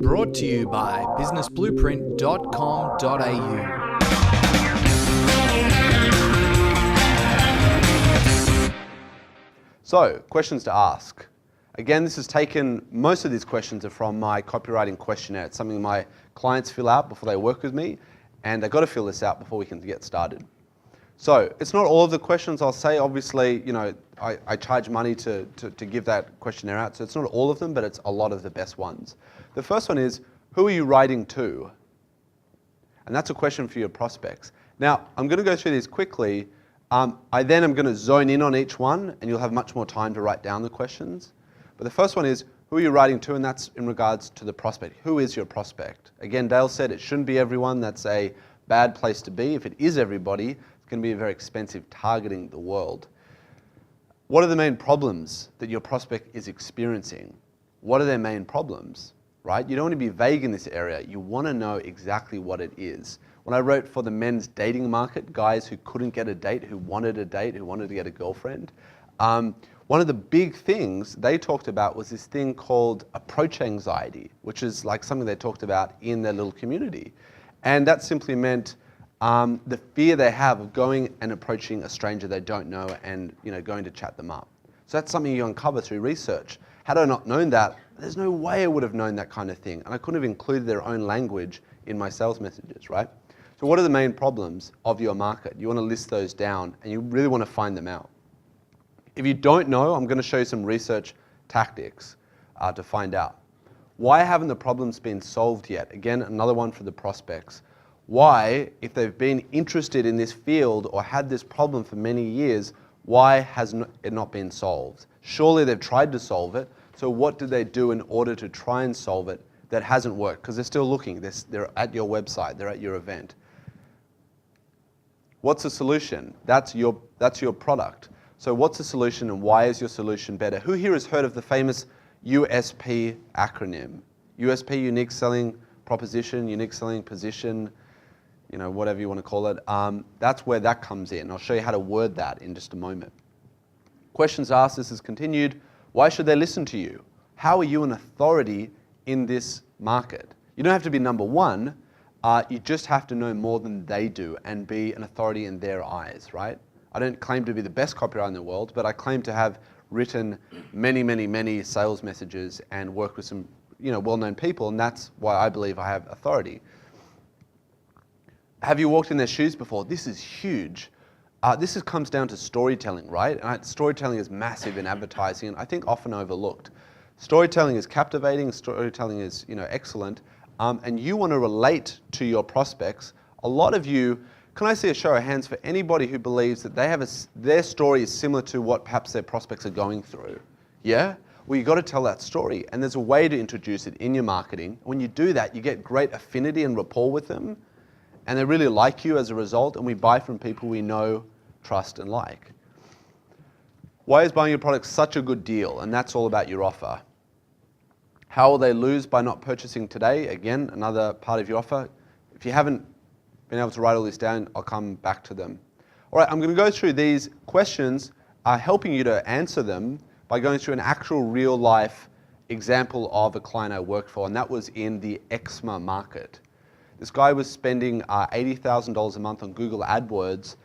Brought to you by businessblueprint.com.au. So, questions to ask. Again, most of these questions are from my copywriting questionnaire. It's something my clients fill out before they work with me, and they've got to fill this out before we can get started. So, it's not all of the questions I'll say. Obviously, I charge money to give that questionnaire out, so it's not all of them, but it's a lot of the best ones. The first one is, who are you writing to? And that's a question for your prospects. Now, I'm going to go through these quickly. I then am going to zone in on each one, and you'll have much more time to write down the questions. But the first one is, who are you writing to? And that's in regards to the prospect. Who is your prospect? Again, Dale said it shouldn't be everyone. That's a bad place to be. If it is everybody, it's going to be very expensive targeting the world. What are the main problems that your prospect is experiencing? What are their main problems, right? You don't want to be vague in this area. You want to know exactly what it is. When I wrote for the men's dating market, guys who couldn't get a date, who wanted a date, who wanted to get a girlfriend, one of the big things they talked about was this thing called approach anxiety, which is like something they talked about in their little community. And that simply meant the fear they have of going and approaching a stranger they don't know and going to chat them up. So that's something you uncover through research. Had I not known that, there's no way I would have known that kind of thing. And I couldn't have included their own language in my sales messages, right? So what are the main problems of your market? You want to list those down, and you really want to find them out. If you don't know, I'm going to show you some research tactics to find out. Why haven't the problems been solved yet? Again, another one for the prospects. Why, if they've been interested in this field or had this problem for many years, why has it not been solved? Surely they've tried to solve it, so what did they do in order to try and solve it that hasn't worked? Because they're still looking, they're at your website, they're at your event. What's the solution? That's your product. So what's the solution, and why is your solution better? Who here has heard of the famous USP acronym? USP, unique selling proposition, unique selling position, whatever you want to call it. That's where that comes in. I'll show you how to word that in just a moment. Questions asked, this is continued. Why should they listen to you? How are you an authority in this market? You don't have to be number one. You just have to know more than they do and be an authority in their eyes, right? I don't claim to be the best copywriter in the world, but I claim to have written many, many, many sales messages and worked with some well-known people, and that's why I believe I have authority. Have you walked in their shoes before? This is huge. This comes down to storytelling, right? Storytelling is massive in advertising, and I think often overlooked. Storytelling is captivating, storytelling is excellent, and you want to relate to your prospects. A lot of you, can I see a show of hands for anybody who believes that their story is similar to what perhaps their prospects are going through? Yeah? Well, you've got to tell that story, and there's a way to introduce it in your marketing. When you do that, you get great affinity and rapport with them, and they really like you as a result, and we buy from people we know, trust, and like. Why is buying your product such a good deal? And that's all about your offer. How will they lose by not purchasing today? Again, another part of your offer. If you haven't been able to write all this down, I'll come back to them. All right, I'm going to go through these questions, helping you to answer them by going through an actual real-life example of a client I worked for, and that was in the eczema market. This guy was spending $80,000 a month on Google AdWords,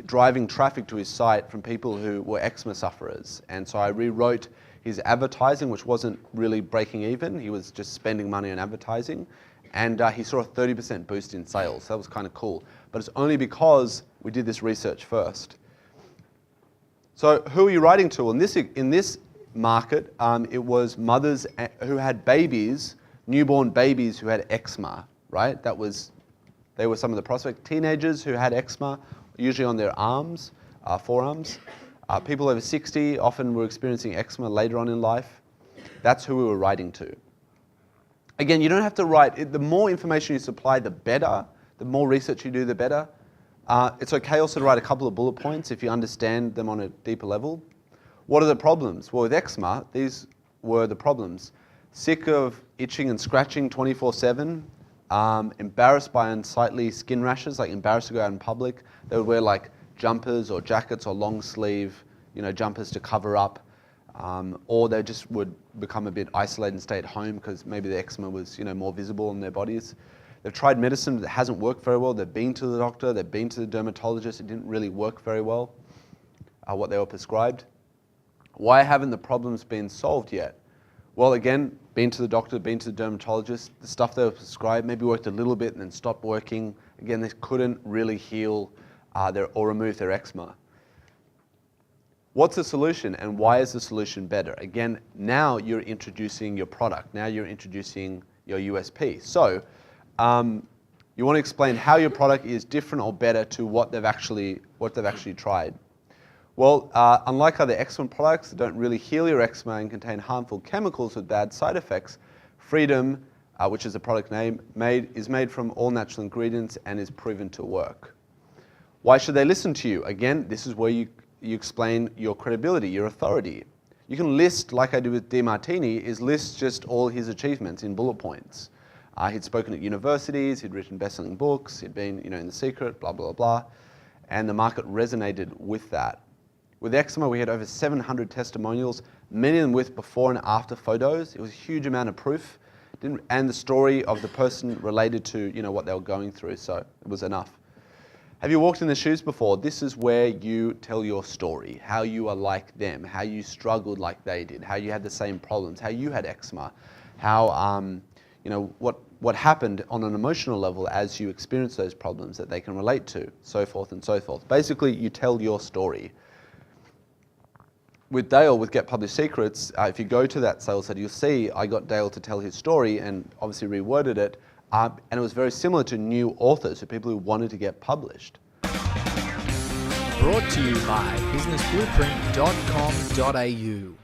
driving traffic to his site from people who were eczema sufferers. And so I rewrote his advertising, which wasn't really breaking even. He was just spending money on advertising. And he saw a 30% boost in sales. That was kind of cool. But it's only because we did this research first. So who are you writing to? In this market, it was mothers who had babies, newborn babies who had eczema, right? They were some of the prospects. Teenagers who had eczema, usually on their arms, forearms. People over 60 often were experiencing eczema later on in life. That's who we were writing to. Again, you don't have to write, the more information you supply, the better. The more research you do, the better. It's okay also to write a couple of bullet points if you understand them on a deeper level. What are the problems? Well, with eczema, these were the problems. Sick of itching and scratching 24/7, embarrassed by unsightly skin rashes, like embarrassed to go out in public. They would wear like jumpers or jackets or long sleeve, jumpers to cover up. or they just would become a bit isolated and stay at home because maybe the eczema was, more visible in their bodies. They've tried medicine that hasn't worked very well. They've been to the doctor, they've been to the dermatologist. It didn't really work very well, what they were prescribed. Why haven't the problems been solved yet? Well, again, been to the doctor, been to the dermatologist. The stuff they were prescribed maybe worked a little bit and then stopped working. Again, they couldn't really heal or remove their eczema. What's the solution and why is the solution better? Again, now you're introducing your product. Now you're introducing your USP. So you want to explain how your product is different or better to what they've actually tried. Well, unlike other eczema products that don't really heal your eczema and contain harmful chemicals with bad side effects, Freedom, which is the product name, is made from all natural ingredients and is proven to work. Why should they listen to you? Again, this is where you explain your credibility, your authority. You can list, like I did with DeMartini, list just all his achievements in bullet points. He'd spoken at universities, he'd written best-selling books, he'd been in The Secret, blah, blah, blah, and the market resonated with that. With eczema, we had over 700 testimonials, many of them with before and after photos. It was a huge amount of proof, and the story of the person related to what they were going through, so it was enough. Have you walked in their shoes before? This is where you tell your story, how you are like them, how you struggled like they did, how you had the same problems, how you had eczema, how, what happened on an emotional level as you experienced those problems that they can relate to, so forth and so forth. Basically, you tell your story. With Dale, with Get Published Secrets, if you go to that sales letter, you'll see I got Dale to tell his story and obviously reworded it. And it was very similar to new authors, so people who wanted to get published. Brought to you by businessblueprint.com.au.